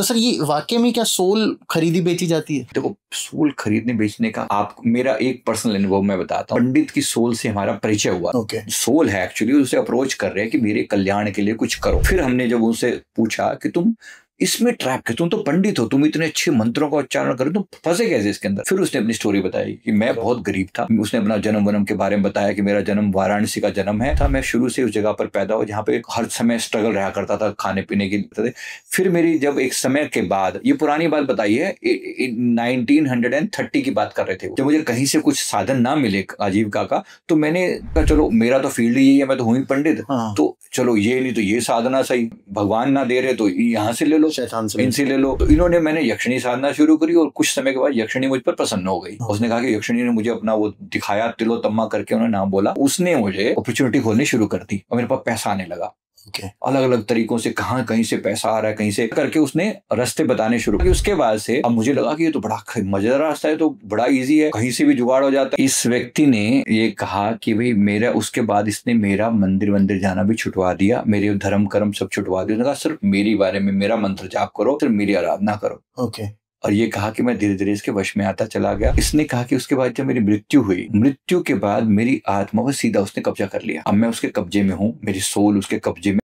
तो सर ये वाकई में क्या सोल खरीदी बेची जाती है? देखो, सोल खरीदने बेचने का आप मेरा एक पर्सनल अनुभव मैं बताता हूँ। पंडित की सोल से हमारा परिचय हुआ। सोल है एक्चुअली, उसे अप्रोच कर रहे हैं कि मेरे कल्याण के लिए कुछ करो। फिर हमने जब उनसे पूछा कि तुम इसमें ट्रैप के, तुम तो पंडित हो, तुम इतने अच्छे मंत्रों का उच्चारण करो, तुम फंसे कैसे इसके अंदर? फिर उसने अपनी स्टोरी बताई कि मैं बहुत गरीब था। उसने अपना जन्म वनम के बारे में बताया कि मेरा जन्म वाराणसी का जन्म है था, मैं शुरू से उस जगह पर पैदा हुआ जहाँ पे हर समय स्ट्रगल रहा करता था खाने पीने के लिए। फिर मेरी जब एक समय के बाद, ये पुरानी बात बताई है, 1930 की बात कर रहे थे, जब मुझे कहीं से कुछ साधन ना मिले आजीविका का, तो मैंने कहा चलो मेरा तो फील्ड यही है, मैं तो हूँ ही पंडित, तो चलो ये नहीं तो ये साधना सही, भगवान ना दे रहे तो यहाँ से ले लो, इनसे ले लो। तो इन्होंने, मैंने यक्षिणी साधना शुरू करी और कुछ समय के बाद यक्षिणी मुझ पर प्रसन्न हो गई। उसने कहा कि यक्षिणी ने मुझे अपना वो दिखाया, तिलोत्तमा करके उन्होंने नाम बोला, उसने मुझे अपॉर्चुनिटी खोलनी शुरू कर दी और मेरे पास पैसा आने लगा। अलग अलग तरीकों से, कहीं से पैसा आ रहा है, कहीं से करके उसने रास्ते बताने शुरू किए। उसके बाद से अब मुझे लगा कि ये तो बड़ा मजेदार रास्ता है, तो बड़ा इजी है, कहीं से भी जुगाड़ हो जाता है। इस व्यक्ति ने ये कहा कि भाई मेरा, उसके बाद इसने मेरा मंदिर जाना भी छुटवा दिया, मेरे धर्म कर्म सब छुटवा दिया। उसने कहा सिर्फ मेरी बारे में, मेरा मंत्र जाप करो, सिर्फ मेरी आराधना करो। और ये कहा कि मैं धीरे धीरे इसके वश में आता चला गया। इसने कहा कि उसके बाद जब मेरी मृत्यु हुई, मृत्यु के बाद मेरी आत्मा पर सीधा उसने कब्जा कर लिया। अब मैं उसके कब्जे में हूँ, मेरी सोल उसके कब्जे में।